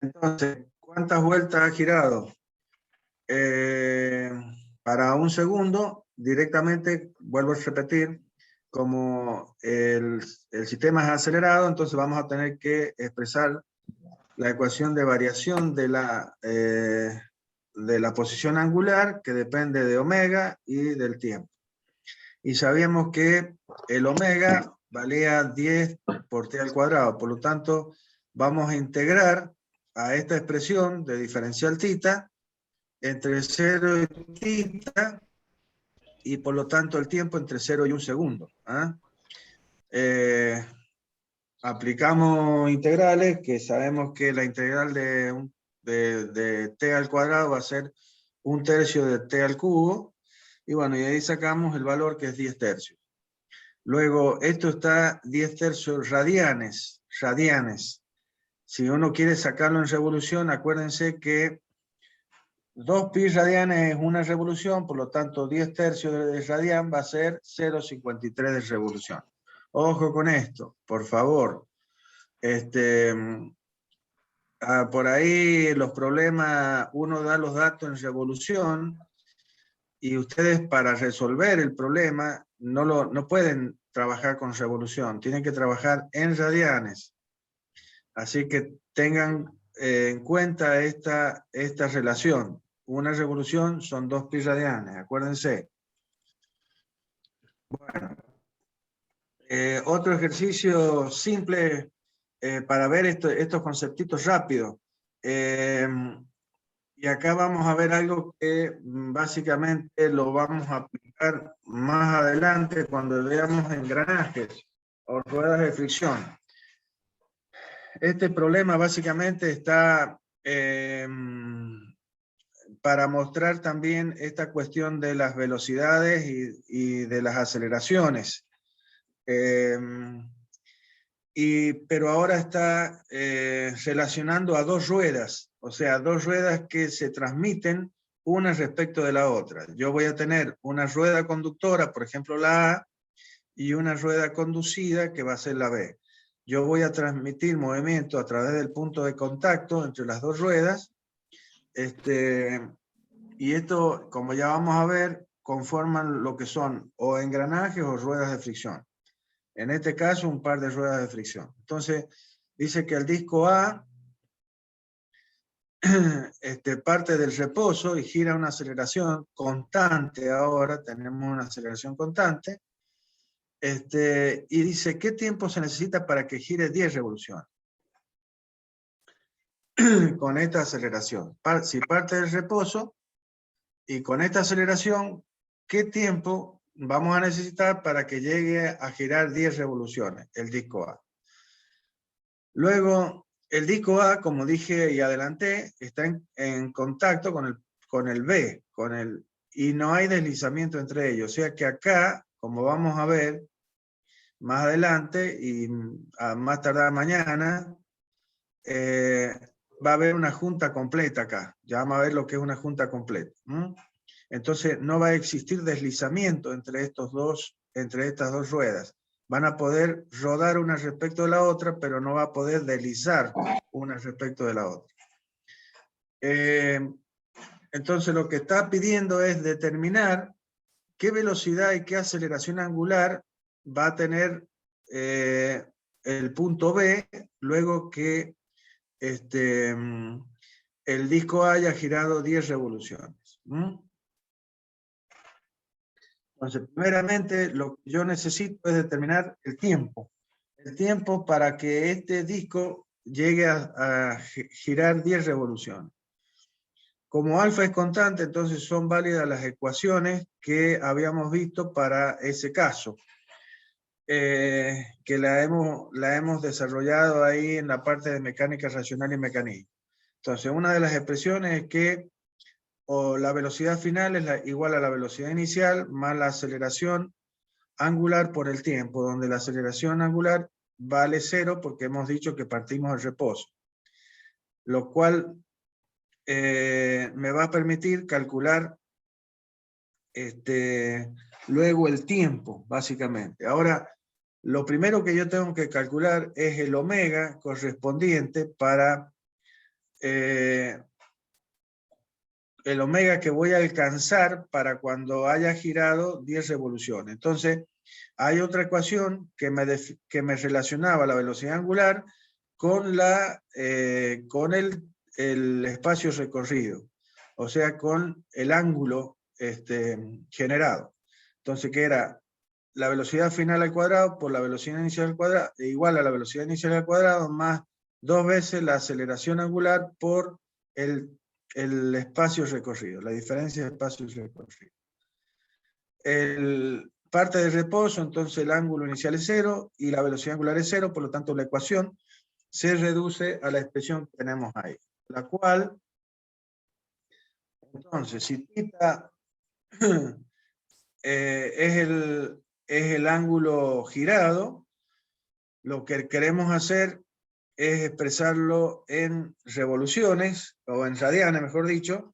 Entonces, ¿cuántas vueltas ha girado? Para un segundo, directamente, vuelvo a repetir, como el sistema es acelerado, entonces vamos a tener que expresar la ecuación de variación de la posición angular, que depende de omega y del tiempo. Y sabíamos que el omega valía 10 por t al cuadrado, por lo tanto, vamos a integrar a esta expresión de diferencial θ entre 0 y θ, y por lo tanto el tiempo entre 0 y 1 segundo. Aplicamos integrales, que sabemos que la integral de t al cuadrado va a ser 1/3 de t al cubo, y bueno, y ahí sacamos el valor que es 10/3. Luego, esto está 10/3 radianes. Si uno quiere sacarlo en revolución, acuérdense que 2pi radianes es una revolución, por lo tanto 10/3 de radian va a ser 0,53 de revolución. Ojo con esto, por favor. Por ahí los problemas, uno da los datos en revolución y ustedes para resolver el problema no pueden trabajar con revolución, tienen que trabajar en radianes. Así que tengan en cuenta esta relación. Una revolución son 2pi radianes, acuérdense. Bueno, otro ejercicio simple para ver estos conceptitos rápidos. Y acá vamos a ver algo que básicamente lo vamos a aplicar más adelante cuando veamos engranajes o ruedas de fricción. Este problema básicamente está para mostrar también esta cuestión de las velocidades y de las aceleraciones. Pero ahora está relacionando a dos ruedas, o sea, dos ruedas que se transmiten una respecto de la otra. Yo voy a tener una rueda conductora, por ejemplo la A, y una rueda conducida que va a ser la B. Yo voy a transmitir movimiento a través del punto de contacto entre las dos ruedas, y esto, como ya vamos a ver, conforman lo que son o engranajes o ruedas de fricción. En este caso, un par de ruedas de fricción. Entonces, dice que el disco A parte del reposo y gira una aceleración constante. Ahora tenemos una aceleración constante. Y dice, ¿qué tiempo se necesita para que gire 10 revoluciones? Con esta aceleración. Si parte del reposo y con esta aceleración, ¿qué tiempo vamos a necesitar para que llegue a girar 10 revoluciones el disco A? Luego, el disco A, como dije y adelanté, está en contacto con el B, y no hay deslizamiento entre ellos. O sea que acá, como vamos a ver más adelante y a más tardar mañana, va a haber una junta completa acá. Ya vamos a ver lo que es una junta completa. Entonces no va a existir deslizamiento entre estas dos ruedas. Van a poder rodar una respecto de la otra, pero no va a poder deslizar una respecto de la otra. Entonces lo que está pidiendo es determinar qué velocidad y qué aceleración angular va a tener el punto B luego que el disco haya girado 10 revoluciones. Entonces, primeramente, lo que yo necesito es determinar el tiempo. El tiempo para que este disco llegue a girar 10 revoluciones. Como alfa es constante, entonces son válidas las ecuaciones que habíamos visto para ese caso. Que la hemos desarrollado ahí en la parte de mecánica racional y mecanismo. Entonces, una de las expresiones es que la velocidad final es igual a la velocidad inicial más la aceleración angular por el tiempo, donde la aceleración angular vale 0 porque hemos dicho que partimos del reposo. Lo cual me va a permitir calcular luego el tiempo, básicamente. Ahora, lo primero que yo tengo que calcular es el omega correspondiente para el omega que voy a alcanzar para cuando haya girado 10 revoluciones. Entonces, hay otra ecuación que me relacionaba la velocidad angular con el espacio recorrido, o sea, con el ángulo generado. Entonces, que era la velocidad final al cuadrado por la velocidad inicial al cuadrado, igual a la velocidad inicial al cuadrado, más 2 veces la aceleración angular por el espacio recorrido, la diferencia de espacio recorrido. Parte de reposo, entonces el ángulo inicial es 0 y la velocidad angular es 0, por lo tanto la ecuación se reduce a la expresión que tenemos ahí, la cual, entonces, si θ es el ángulo girado, lo que queremos hacer es expresarlo en revoluciones, o en radianes, mejor dicho.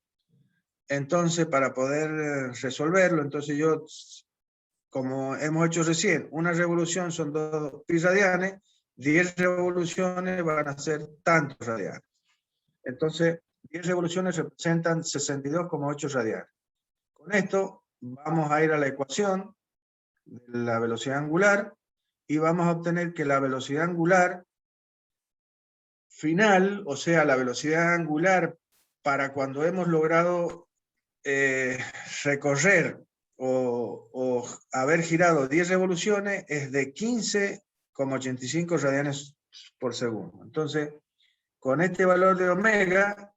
Entonces, para poder resolverlo, entonces yo, como hemos hecho recién, una revolución son 2 pi radianes, 10 revoluciones van a ser tantos radianes. Entonces, 10 revoluciones representan 62,8 radianes. Con esto, vamos a ir a la ecuación de la velocidad angular y vamos a obtener que la velocidad angular final, o sea, la velocidad angular para cuando hemos logrado recorrer o haber girado 10 revoluciones, es de 15,85 radianes por segundo. Entonces, con este valor de omega,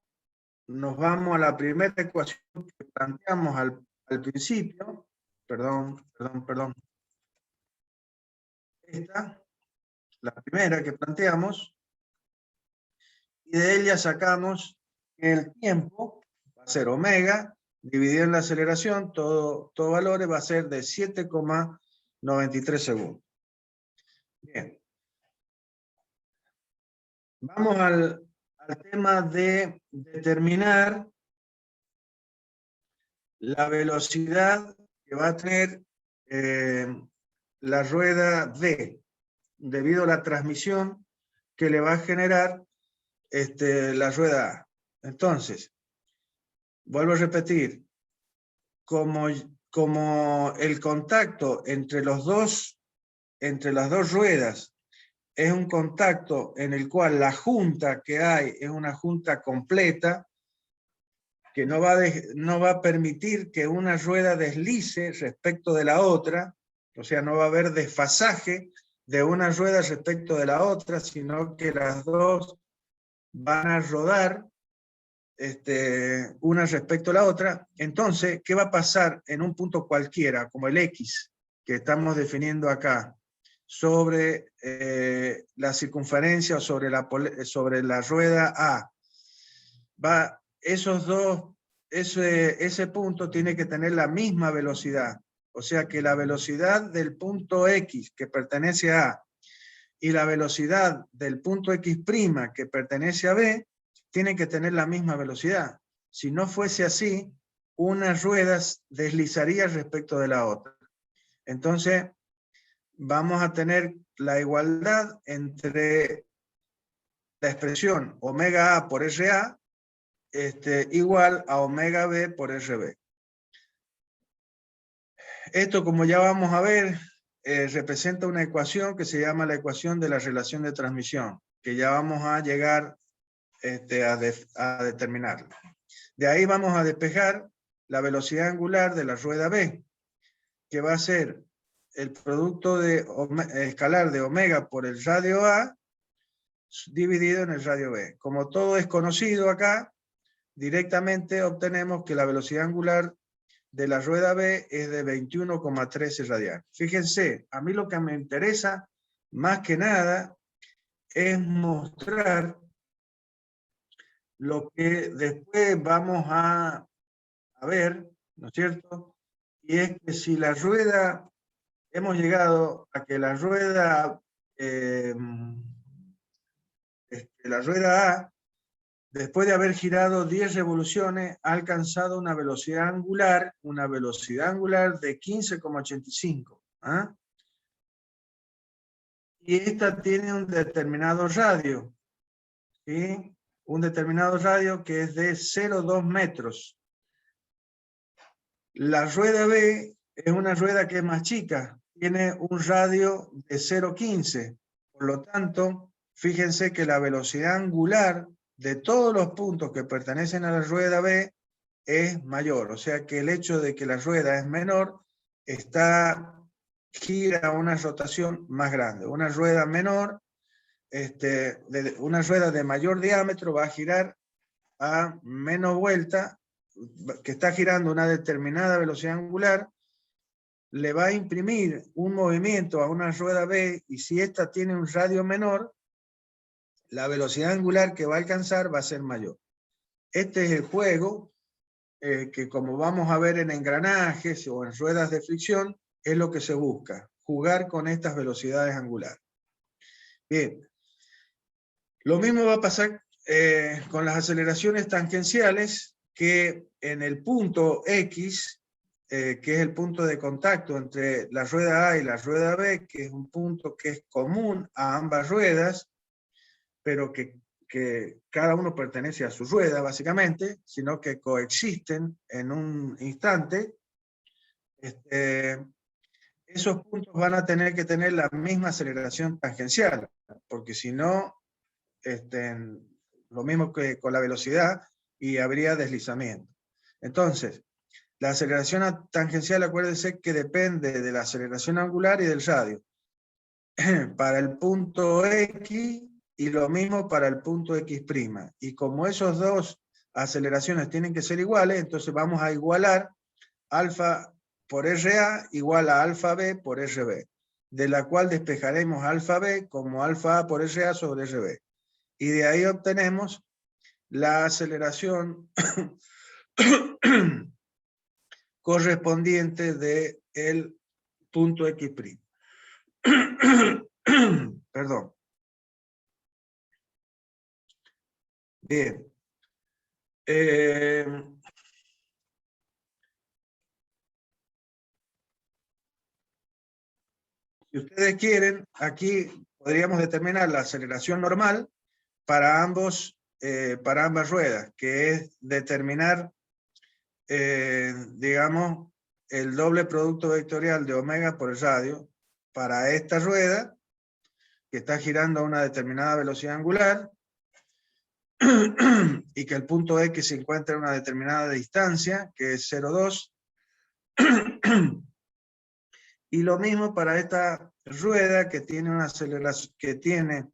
nos vamos a la primera ecuación que planteamos al principio. Perdón. Esta, la primera que planteamos, y de ella sacamos que el tiempo va a ser omega, dividido en la aceleración, todo valores va a ser de 7,93 segundos. Bien. Vamos al tema de determinar la velocidad que va a tener la rueda D, debido a la transmisión que le va a generar la rueda A. Entonces, vuelvo a repetir, como el contacto entre las dos ruedas es un contacto en el cual la junta que hay es una junta completa, que no va a permitir que una rueda deslice respecto de la otra, o sea, no va a haber desfasaje de una rueda respecto de la otra, sino que las dos van a rodar una respecto a la otra. Entonces, ¿qué va a pasar en un punto cualquiera, como el X, que estamos definiendo acá, sobre la circunferencia o sobre la rueda A? Ese punto tiene que tener la misma velocidad. O sea que la velocidad del punto X, que pertenece a A, y la velocidad del punto X' que pertenece a B, tienen que tener la misma velocidad. Si no fuese así, una rueda deslizaría respecto de la otra. Entonces, vamos a tener la igualdad entre la expresión omega A por RA igual a omega B por RB. Esto, como ya vamos a ver, representa una ecuación que se llama la ecuación de la relación de transmisión, que ya vamos a llegar a determinarla. De ahí vamos a despejar la velocidad angular de la rueda B, que va a ser el producto escalar de omega por el radio A dividido en el radio B. Como todo es conocido acá, directamente obtenemos que la velocidad angular de la rueda B es de 21,13 radianes. Fíjense, a mí lo que me interesa más que nada es mostrar lo que después vamos a ver, ¿no es cierto? Y es que si la rueda, hemos llegado a que la rueda A, después de haber girado 10 revoluciones, ha alcanzado una velocidad angular de 15,85. ¿Ah? Y esta tiene un determinado radio, ¿sí? un determinado radio que es de 0,2 metros. La rueda B es una rueda que es más chica, tiene un radio de 0,15. Por lo tanto, fíjense que la velocidad angular de todos los puntos que pertenecen a la rueda B es mayor. O sea que el hecho de que la rueda es menor gira una rotación más grande. Una rueda menor, una rueda de mayor diámetro va a girar a menos vuelta, que está girando una determinada velocidad angular, le va a imprimir un movimiento a una rueda B, y si esta tiene un radio menor, la velocidad angular que va a alcanzar va a ser mayor. Este es el juego que, como vamos a ver en engranajes o en ruedas de fricción, es lo que se busca, jugar con estas velocidades angulares. Bien, lo mismo va a pasar con las aceleraciones tangenciales, que en el punto X, que es el punto de contacto entre la rueda A y la rueda B, que es un punto que es común a ambas ruedas, pero que cada uno pertenece a su rueda, básicamente, sino que coexisten en un instante, esos puntos van a tener que tener la misma aceleración tangencial, porque si no, lo mismo que con la velocidad, y habría deslizamiento. Entonces, la aceleración tangencial, acuérdense que depende de la aceleración angular y del radio. Para el punto X, y lo mismo para el punto X'. Y como esos dos aceleraciones tienen que ser iguales, entonces vamos a igualar alfa por RA igual a alfa B por RB, de la cual despejaremos alfa B como alfa A por RA sobre RB. Y de ahí obtenemos la aceleración correspondiente del punto X'. Perdón. Bien. Si ustedes quieren, aquí podríamos determinar la aceleración normal para ambas ruedas, que es determinar, digamos, el doble producto vectorial de omega por el radio para esta rueda, que está girando a una determinada velocidad angular, y que el punto X se encuentra a una determinada distancia, que es 0,2. Y lo mismo para esta rueda, que tiene una aceleración, que tiene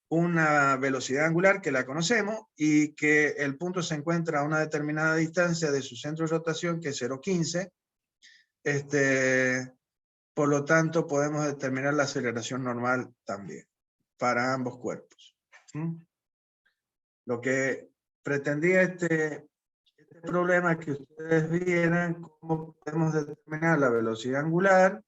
una velocidad angular que la conocemos, y que el punto se encuentra a una determinada distancia de su centro de rotación, que es 0,15. Por lo tanto, podemos determinar la aceleración normal también para ambos cuerpos. Lo que pretendía este problema es que ustedes vieran cómo podemos determinar la velocidad angular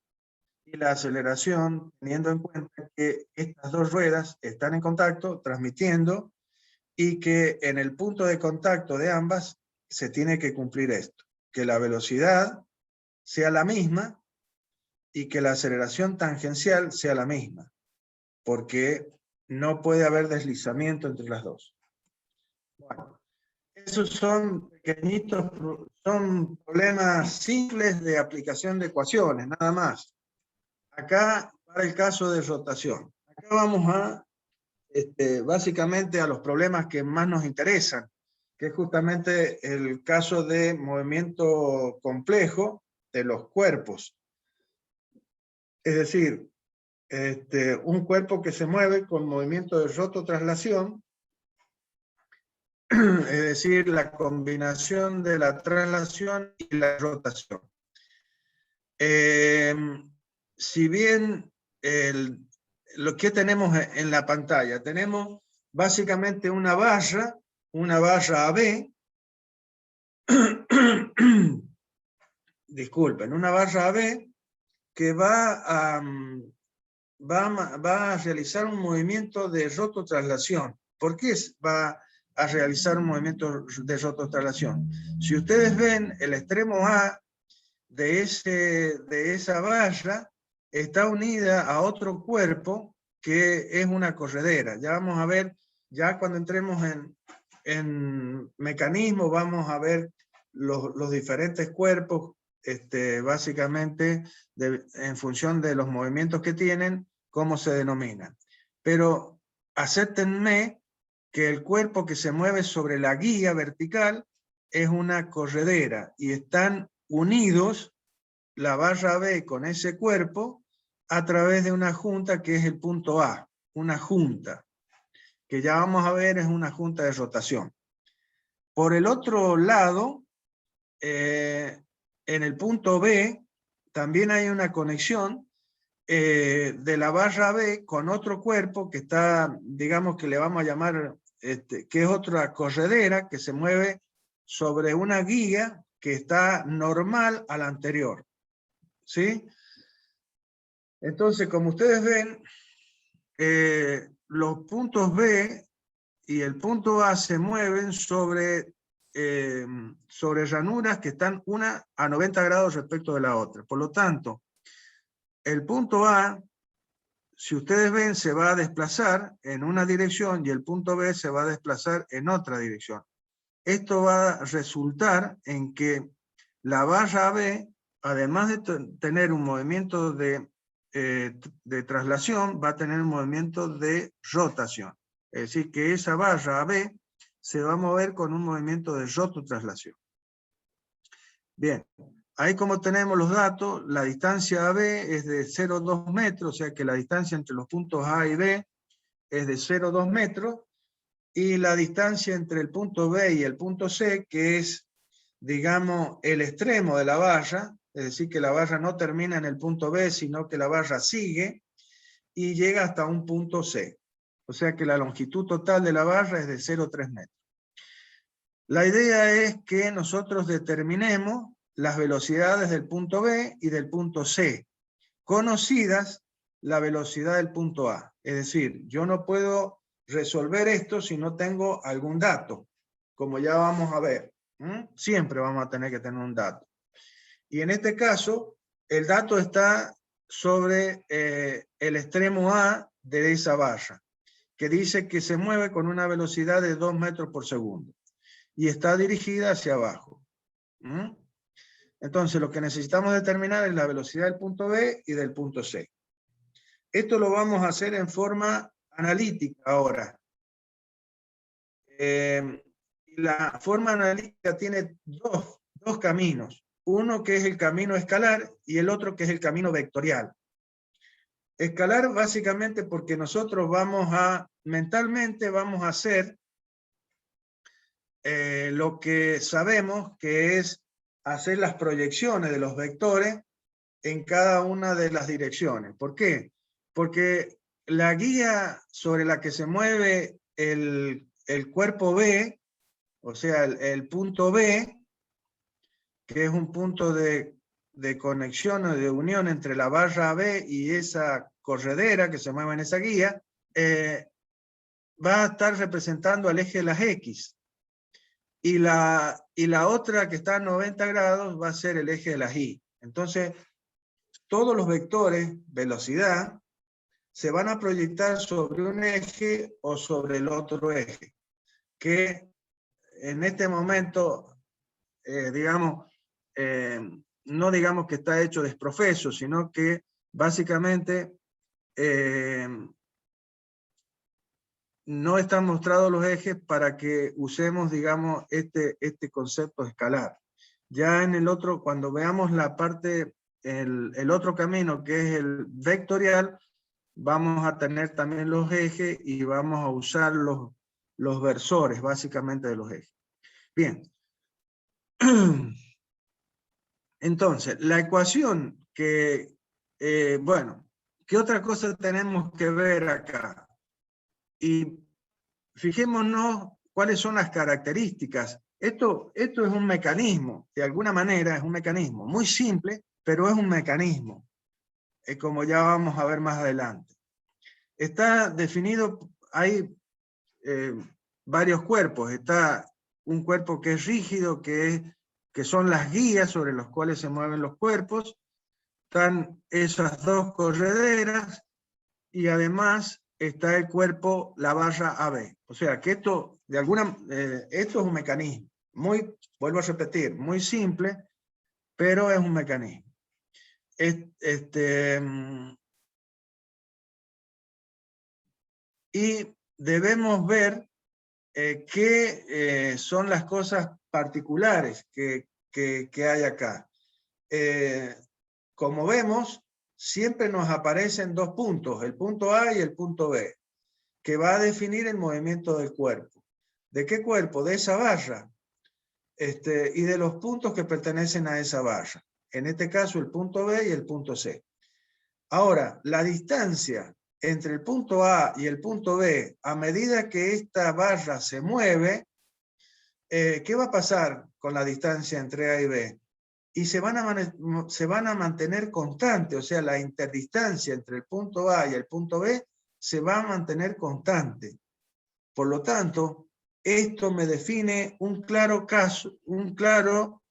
y la aceleración, teniendo en cuenta que estas dos ruedas están en contacto, transmitiendo, y que en el punto de contacto de ambas se tiene que cumplir esto, que la velocidad sea la misma y que la aceleración tangencial sea la misma, porque no puede haber deslizamiento entre las dos. Bueno, esos son pequeñitos, son problemas simples de aplicación de ecuaciones, nada más. Acá, para el caso de rotación, acá vamos a, básicamente, a los problemas que más nos interesan, que es justamente el caso de movimiento complejo de los cuerpos. Es decir, un cuerpo que se mueve con movimiento de rototraslación, es decir, la combinación de la traslación y la rotación. Si bien lo que tenemos en la pantalla, tenemos básicamente una barra AB, disculpen, una barra AB que va a realizar un movimiento de rototraslación. ¿Por qué va a realizar un movimiento de rototraslación? Si ustedes ven, el extremo A de esa barra está unida a otro cuerpo que es una corredera. Ya vamos a ver, ya cuando entremos en mecanismo, vamos a ver los diferentes cuerpos, básicamente en función de los movimientos que tienen, cómo se denominan. Pero acéptenme que el cuerpo que se mueve sobre la guía vertical es una corredera y están unidos la barra B con ese cuerpo a través de una junta que es el punto A, una junta, que ya vamos a ver es una junta de rotación. Por el otro lado, en el punto B, también hay una conexión de la barra B con otro cuerpo que está, digamos que le vamos a llamar, que es otra corredera que se mueve sobre una guía que está normal a la anterior. ¿Sí? Entonces, como ustedes ven, los puntos B y el punto A se mueven sobre ranuras que están una a 90 grados respecto de la otra. Por lo tanto, el punto A, si ustedes ven, se va a desplazar en una dirección y el punto B se va a desplazar en otra dirección. Esto va a resultar en que la barra B, además de tener un movimiento de traslación, va a tener un movimiento de rotación. Es decir, que esa barra AB se va a mover con un movimiento de rototraslación. Bien, ahí como tenemos los datos, la distancia AB es de 0,2 metros, o sea que la distancia entre los puntos A y B es de 0,2 metros, y la distancia entre el punto B y el punto C, que es, digamos, el extremo de la barra, es decir, que la barra no termina en el punto B, sino que la barra sigue y llega hasta un punto C. O sea que la longitud total de la barra es de 0,3 metros. La idea es que nosotros determinemos las velocidades del punto B y del punto C, conocidas la velocidad del punto A. Es decir, yo no puedo resolver esto si no tengo algún dato, como ya vamos a ver. Siempre vamos a tener que tener un dato. Y en este caso, el dato está sobre el extremo A de esa barra, que dice que se mueve con una velocidad de 2 metros por segundo y está dirigida hacia abajo. Entonces, lo que necesitamos determinar es la velocidad del punto B y del punto C. Esto lo vamos a hacer en forma analítica ahora. La forma analítica tiene dos caminos. Uno que es el camino escalar y el otro que es el camino vectorial. Escalar básicamente porque nosotros mentalmente vamos a hacer lo que sabemos que es hacer las proyecciones de los vectores en cada una de las direcciones. ¿Por qué? Porque la guía sobre la que se mueve el cuerpo B, o sea, el punto B, que es un punto de conexión o de unión entre la barra B y esa corredera que se mueve en esa guía, va a estar representando al eje de las X. Y la otra que está a 90 grados va a ser el eje de las Y. Entonces, todos los vectores, velocidad, se van a proyectar sobre un eje o sobre el otro eje, que en este momento, no digamos que está hecho desprofeso, sino que básicamente no están mostrados los ejes para que usemos, digamos, este concepto escalar. Ya en el otro, cuando veamos la parte, el otro camino que es el vectorial, vamos a tener también los ejes y vamos a usar los versores, básicamente, de los ejes. Bien. Entonces, la ecuación que, bueno, ¿qué otra cosa tenemos que ver acá? Y fijémonos cuáles son las características. Esto es un mecanismo, de alguna manera es un mecanismo muy simple, pero es un mecanismo, como ya vamos a ver más adelante. Está definido, hay varios cuerpos. Está un cuerpo que es rígido, que son las guías sobre los cuales se mueven los cuerpos. Están esas dos correderas, y además está el cuerpo, la barra AB. O sea que esto, esto es un mecanismo, vuelvo a repetir, muy simple, pero es un mecanismo. Y debemos ver qué son las cosas particulares que hay acá. Como vemos, siempre nos aparecen dos puntos, el punto A y el punto B, que va a definir el movimiento del cuerpo. ¿De qué cuerpo? De esa barra. Y de los puntos que pertenecen a esa barra. En este caso, el punto B y el punto C. Ahora, la distancia entre el punto A y el punto B, a medida que esta barra se mueve, ¿qué va a pasar con la distancia entre A y B? Y se van a mantener constantes, o sea, la interdistancia entre el punto A y el punto B se va a mantener constante. Por lo tanto, esto me define un claro caso 1,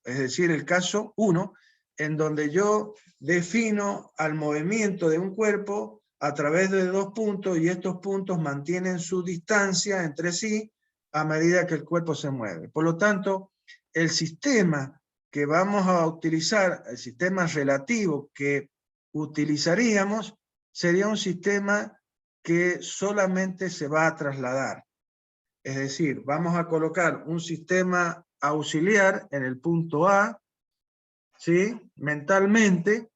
es decir, el caso 1, en donde yo defino al movimiento de un cuerpo a través de dos puntos y estos puntos mantienen su distancia entre sí a medida que el cuerpo se mueve. Por lo tanto, el sistema que vamos a utilizar, el sistema relativo que utilizaríamos, sería un sistema que solamente se va a trasladar. Es decir, vamos a colocar un sistema auxiliar en el punto A, ¿sí? Mentalmente,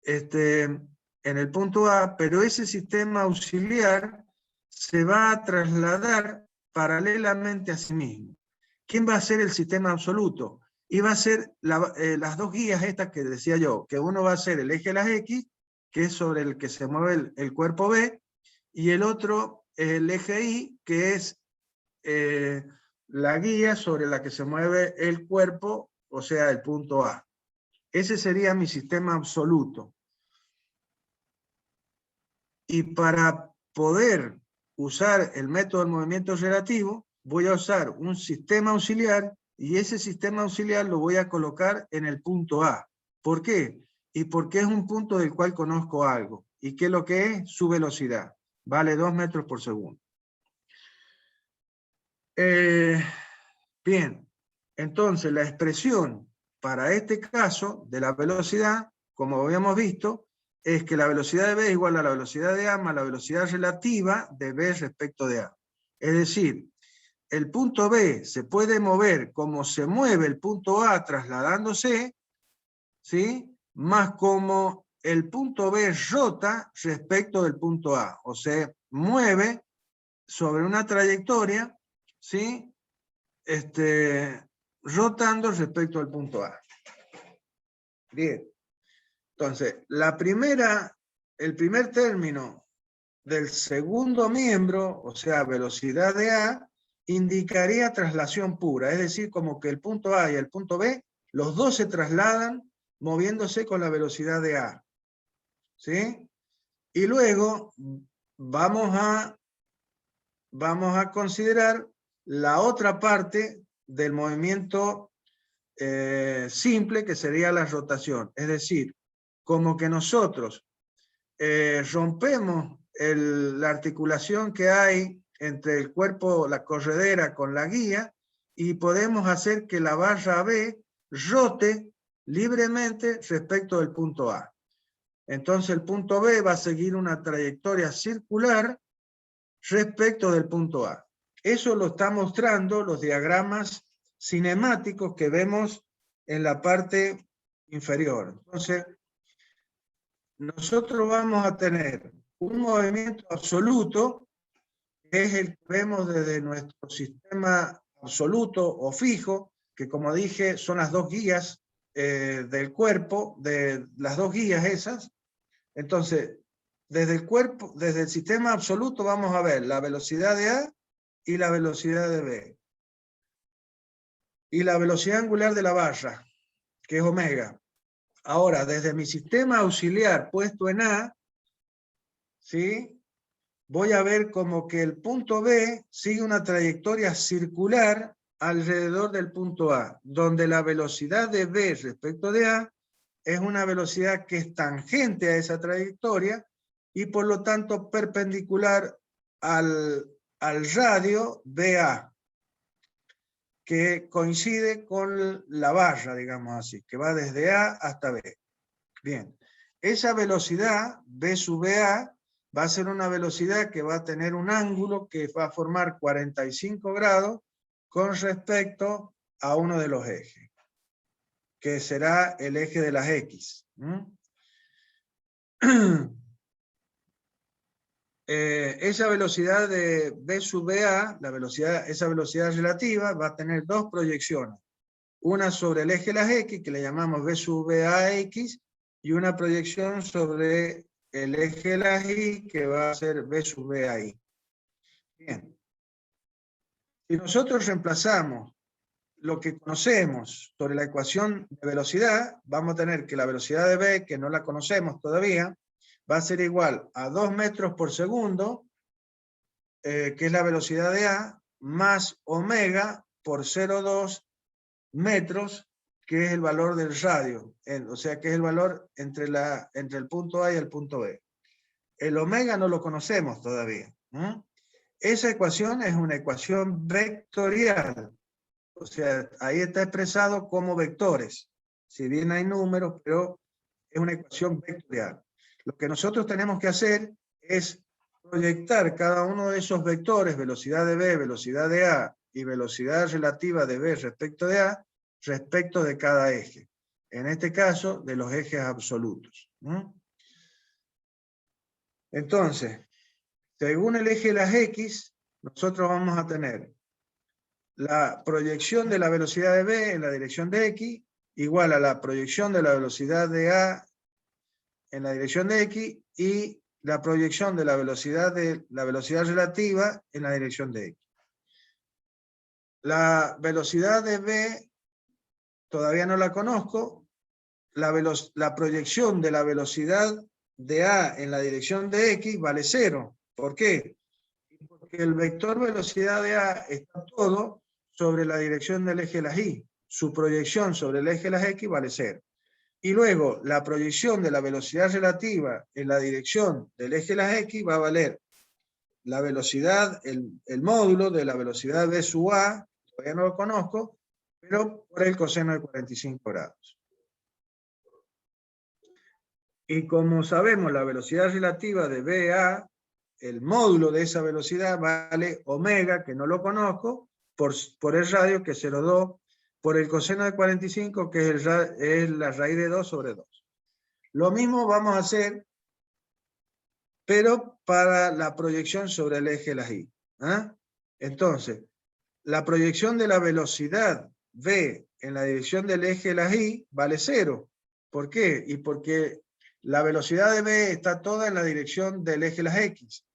en el punto A, pero ese sistema auxiliar se va a trasladar paralelamente a sí mismo. ¿Quién va a ser el sistema absoluto? Y va a ser las dos guías estas que decía yo, que uno va a ser el eje de las X, que es sobre el que se mueve el cuerpo B, y el otro es el eje Y, que es la guía sobre la que se mueve el cuerpo, o sea, el punto A. Ese sería mi sistema absoluto. Y para poder usar el método del movimiento relativo, voy a usar un sistema auxiliar y ese sistema auxiliar lo voy a colocar en el punto A. ¿Por qué? Y porque es un punto del cual conozco algo. ¿Y qué es lo que es? Su velocidad. Vale 2 metros por segundo. Bien, entonces la expresión para este caso de la velocidad, como habíamos visto, es que la velocidad de B es igual a la velocidad de A más la velocidad relativa de B respecto de A. Es decir, el punto B se puede mover como se mueve el punto A trasladándose, ¿sí? Más como el punto B rota respecto del punto A. O sea, mueve sobre una trayectoria, ¿sí? Rotando respecto al punto A. Bien. Entonces, el primer término del segundo miembro, o sea, velocidad de A, indicaría traslación pura, es decir, como que el punto A y el punto B, los dos se trasladan moviéndose con la velocidad de A. ¿Sí? Y luego vamos a considerar la otra parte del movimiento simple, que sería la rotación. Es decir, como que nosotros rompemos la articulación que hay entre el cuerpo, la corredera con la guía, y podemos hacer que la barra B rote libremente respecto del punto A. Entonces el punto B va a seguir una trayectoria circular respecto del punto A. Eso lo están mostrando los diagramas cinemáticos que vemos en la parte inferior. Entonces, nosotros vamos a tener un movimiento absoluto, que es el que vemos desde nuestro sistema absoluto o fijo, que como dije son las dos guías del cuerpo, de las dos guías esas. Entonces, desde el cuerpo, desde el sistema absoluto vamos a ver la velocidad de A y la velocidad de B. Y la velocidad angular de la barra, que es omega. Ahora, desde mi sistema auxiliar puesto en A, ¿sí? Voy a ver como que el punto B sigue una trayectoria circular alrededor del punto A, donde la velocidad de B respecto de A es una velocidad que es tangente a esa trayectoria y por lo tanto perpendicular al radio BA, que coincide con la barra, digamos así, que va desde A hasta B. Bien, esa velocidad, B sub A, va a ser una velocidad que va a tener un ángulo que va a formar 45 grados con respecto a uno de los ejes, que será el eje de las X. Esa velocidad de B sub A, esa velocidad relativa, va a tener dos proyecciones. Una sobre el eje de las X, que le llamamos B sub AX, y una proyección sobre el eje de las Y, que va a ser B sub AI. Bien. Si nosotros reemplazamos lo que conocemos sobre la ecuación de velocidad, vamos a tener que la velocidad de B, que no la conocemos todavía, va a ser igual a 2 metros por segundo, que es la velocidad de A, más omega por 0,2 metros, que es el valor del radio, o sea que es el valor entre el punto A y el punto B. El omega no lo conocemos todavía. Esa ecuación es una ecuación vectorial, o sea, ahí está expresado como vectores, si bien hay números, pero es una ecuación vectorial. Lo que nosotros tenemos que hacer es proyectar cada uno de esos vectores, velocidad de B, velocidad de A y velocidad relativa de B respecto de A, respecto de cada eje. En este caso, de los ejes absolutos. Entonces, según el eje de las X, nosotros vamos a tener la proyección de la velocidad de B en la dirección de X igual a la proyección de la velocidad de A en la dirección de X y la proyección de la velocidad relativa en la dirección de X. La velocidad de B todavía no la conozco. La proyección de la velocidad de A en la dirección de X vale 0. ¿Por qué? Porque el vector velocidad de A está todo sobre la dirección del eje de las Y. Su proyección sobre el eje de las X vale 0. Y luego la proyección de la velocidad relativa en la dirección del eje de las X va a valer la velocidad, el módulo de la velocidad B sub A, todavía no lo conozco, pero por el coseno de 45 grados. Y como sabemos, la velocidad relativa de BA, el módulo de esa velocidad vale omega, que no lo conozco, por el radio, que es 0,2, por el coseno de 45, que es la raíz de 2 sobre 2. Lo mismo vamos a hacer, pero para la proyección sobre el eje de las Y. Entonces, la proyección de la velocidad V en la dirección del eje de las Y vale 0. ¿Por qué? Y porque la velocidad de B está toda en la dirección del eje de las X.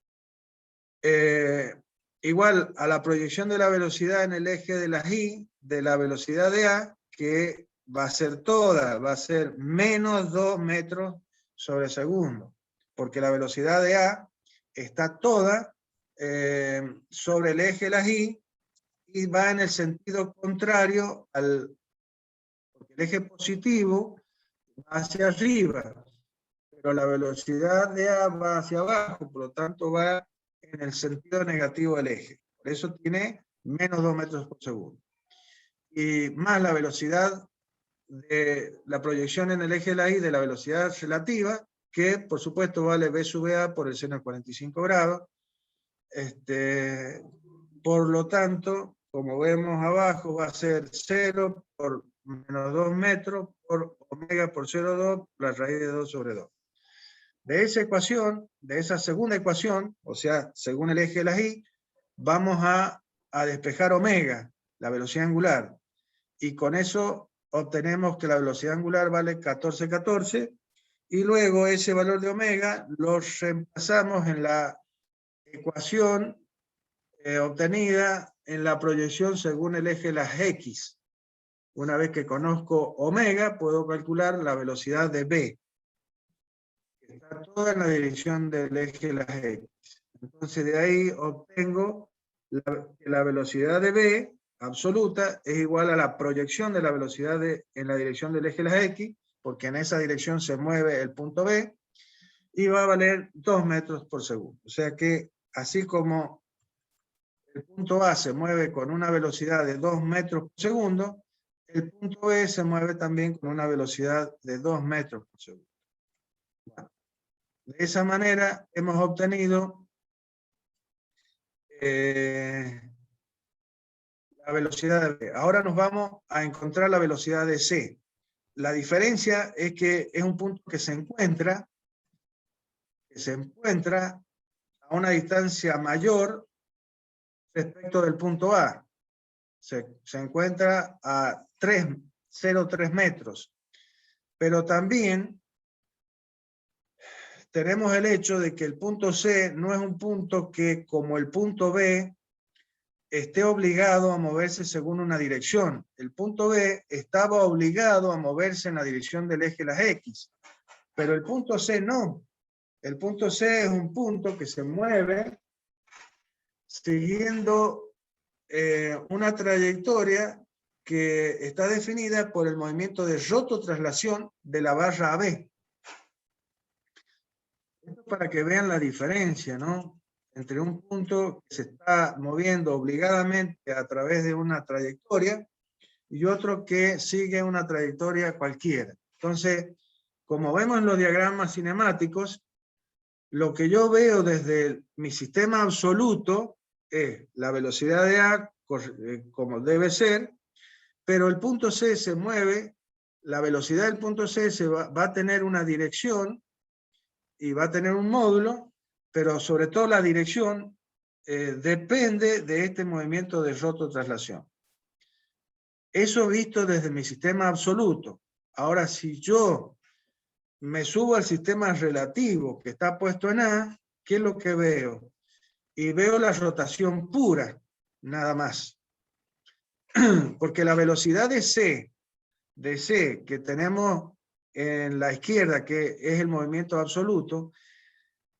Igual a la proyección de la velocidad en el eje de las Y, de la velocidad de A, que va a ser toda, va a ser menos 2 metros sobre segundo, porque la velocidad de A está toda sobre el eje de las Y y va en el sentido contrario porque el eje positivo va hacia arriba, pero la velocidad de A va hacia abajo, por lo tanto va en el sentido negativo del eje. Por eso tiene menos 2 metros por segundo. Y más la velocidad de la proyección en el eje de la Y de la velocidad relativa, que por supuesto vale B sub A por el seno de 45 grados. Por lo tanto, como vemos abajo, va a ser 0 por menos 2 metros por omega por 0,2, la raíz de 2 sobre 2. De esa ecuación, de esa segunda ecuación, o sea, según el eje de las Y, vamos a despejar omega, la velocidad angular. Y con eso obtenemos que la velocidad angular vale 14,14, y luego ese valor de omega lo reemplazamos en la ecuación obtenida en la proyección según el eje de las X. Una vez que conozco omega, puedo calcular la velocidad de B. Está toda en la dirección del eje de las X. Entonces de ahí obtengo que la velocidad de B absoluta es igual a la proyección de la velocidad en la dirección del eje de las X porque en esa dirección se mueve el punto B, y va a valer 2 metros por segundo. O sea que, así como el punto A se mueve con una velocidad de 2 metros por segundo, el punto B se mueve también con una velocidad de 2 metros por segundo. Bueno, de esa manera hemos obtenido la velocidad de B. Ahora nos vamos a encontrar la velocidad de C. La diferencia es que es un punto que se encuentra a una distancia mayor respecto del punto A. Se encuentra a 0,3 metros. Pero también tenemos el hecho de que el punto C no es un punto que, como el punto B, esté obligado a moverse según una dirección. El punto B estaba obligado a moverse en la dirección del eje de las X, pero el punto C no. El punto C es un punto que se mueve siguiendo una trayectoria que está definida por el movimiento de rototraslación de la barra AB. Esto para que vean la diferencia, ¿no?, entre un punto que se está moviendo obligadamente a través de una trayectoria y otro que sigue una trayectoria cualquiera. Entonces, como vemos en los diagramas cinemáticos, lo que yo veo desde mi sistema absoluto es la velocidad de A como debe ser, pero el punto C se mueve, la velocidad del punto C va a tener una dirección y va a tener un módulo, pero sobre todo la dirección depende de este movimiento de rototraslación. Eso visto desde mi sistema absoluto. Ahora, si yo me subo al sistema relativo que está puesto en A, ¿qué es lo que veo? Y veo la rotación pura, nada más. Porque la velocidad de C que tenemos en la izquierda, que es el movimiento absoluto,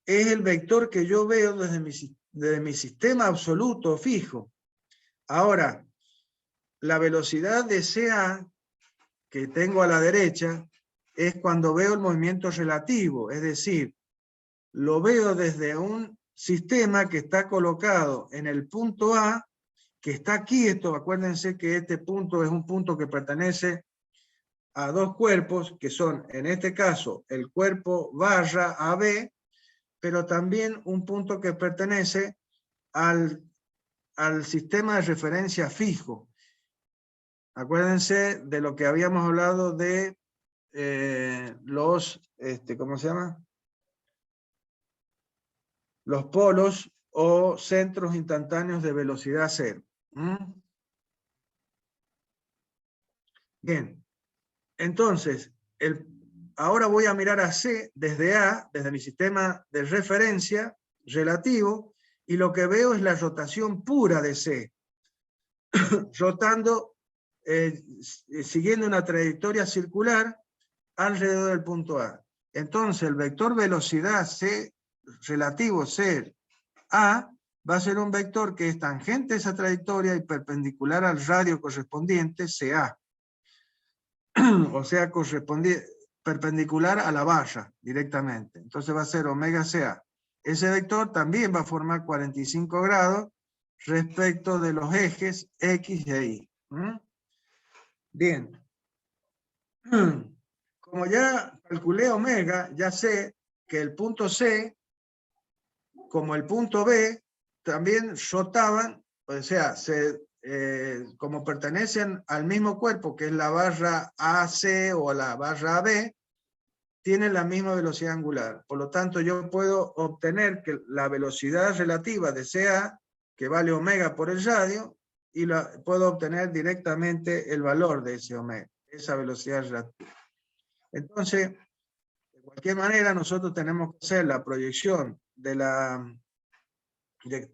es el vector que yo veo desde mi sistema absoluto fijo. Ahora, la velocidad de CA que tengo a la derecha es cuando veo el movimiento relativo, es decir, lo veo desde un sistema que está colocado en el punto A, que está quieto. Acuérdense que este punto es un punto que pertenece a dos cuerpos, que son, en este caso, el cuerpo barra AB, pero también un punto que pertenece al sistema de referencia fijo. Acuérdense de lo que habíamos hablado de los, ¿cómo se llama? Los polos o centros instantáneos de velocidad cero. Bien, entonces, ahora voy a mirar a C desde A, desde mi sistema de referencia relativo, y lo que veo es la rotación pura de C, rotando, siguiendo una trayectoria circular alrededor del punto A. Entonces, el vector velocidad C relativo C A va a ser un vector que es tangente a esa trayectoria y perpendicular al radio correspondiente CA. O sea, perpendicular a la barra directamente. Entonces va a ser omega CA. Ese vector también va a formar 45 grados respecto de los ejes X e Y. Bien. Como ya calculé omega, ya sé que el punto C, como el punto B, también rotaban, o sea, como pertenecen al mismo cuerpo, que es la barra AC o la barra AB, tienen la misma velocidad angular. Por lo tanto, yo puedo obtener que la velocidad relativa de CA, que vale omega por el radio, y puedo obtener directamente el valor de ese omega, esa velocidad relativa. Entonces, de cualquier manera, nosotros tenemos que hacer la proyección de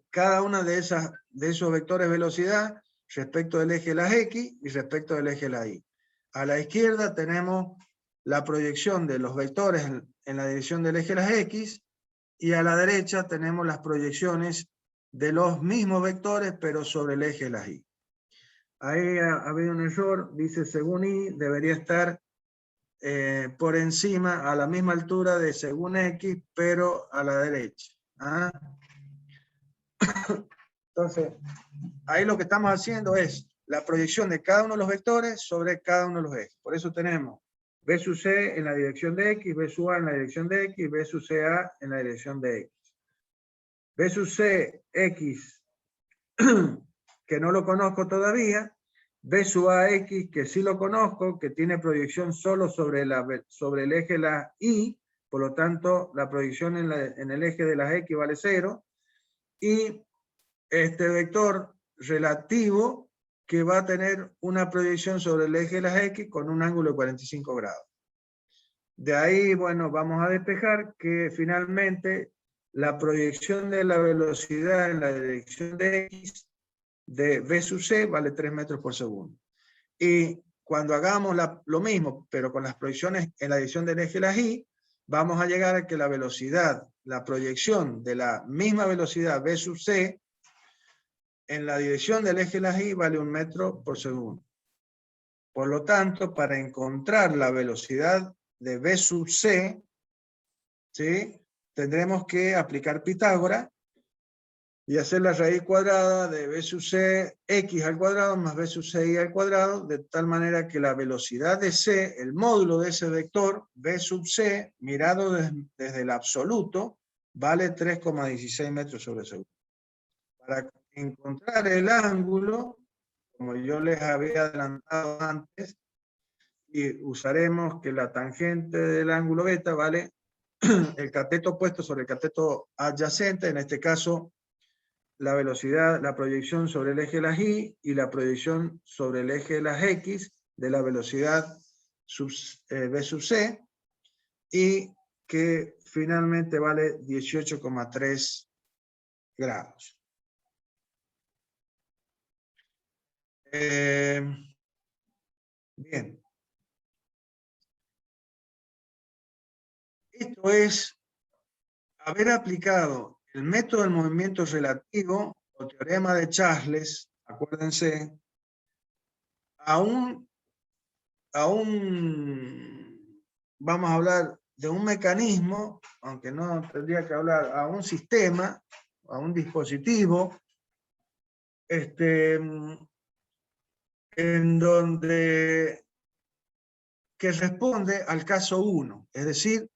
cada una de esos vectores de velocidad respecto del eje de las X y respecto del eje de la Y. A la izquierda tenemos la proyección de los vectores en la dirección del eje de las X, y a la derecha tenemos las proyecciones de los mismos vectores, pero sobre el eje de las Y. Ahí ha habido un error, dice según Y, debería estar por encima, a la misma altura de según X, pero a la derecha. ¿Ah? Entonces, ahí lo que estamos haciendo es la proyección de cada uno de los vectores sobre cada uno de los ejes. Por eso tenemos B sub C en la dirección de X, B sub A en la dirección de X, B sub CA en la dirección de X. B sub C, X, que no lo conozco todavía, B sub A X, que sí lo conozco, que tiene proyección solo sobre el eje de la Y, por lo tanto, la proyección en el eje de las X vale 0, y este vector relativo que va a tener una proyección sobre el eje de las X con un ángulo de 45 grados. De ahí, bueno, vamos a despejar que finalmente la proyección de la velocidad en la dirección de X de V sub C vale 3 metros por segundo. Y cuando hagamos lo mismo, pero con las proyecciones en la dirección del eje de las Y, vamos a llegar a que la velocidad, la proyección de la misma velocidad V sub C en la dirección del eje de las Y vale 1 metro por segundo. Por lo tanto, para encontrar la velocidad de V sub C, ¿sí?, tendremos que aplicar Pitágoras y hacer la raíz cuadrada de B sub C X al cuadrado más B sub C Y al cuadrado, de tal manera que la velocidad de C, el módulo de ese vector, B sub C, mirado desde el absoluto, vale 3,16 metros sobre segundo. Para encontrar el ángulo, como yo les había adelantado antes, y usaremos que la tangente del ángulo beta vale el cateto opuesto sobre el cateto adyacente, en este caso la velocidad, la proyección sobre el eje de las Y y la proyección sobre el eje de las X de la velocidad B sub C, y que finalmente vale 18,3 grados. Bien. Esto es haber aplicado el método del movimiento relativo o teorema de Charles, acuérdense, vamos a hablar de un mecanismo, aunque no tendría que hablar, a un sistema, a un dispositivo, en donde que responde al caso 1, es decir,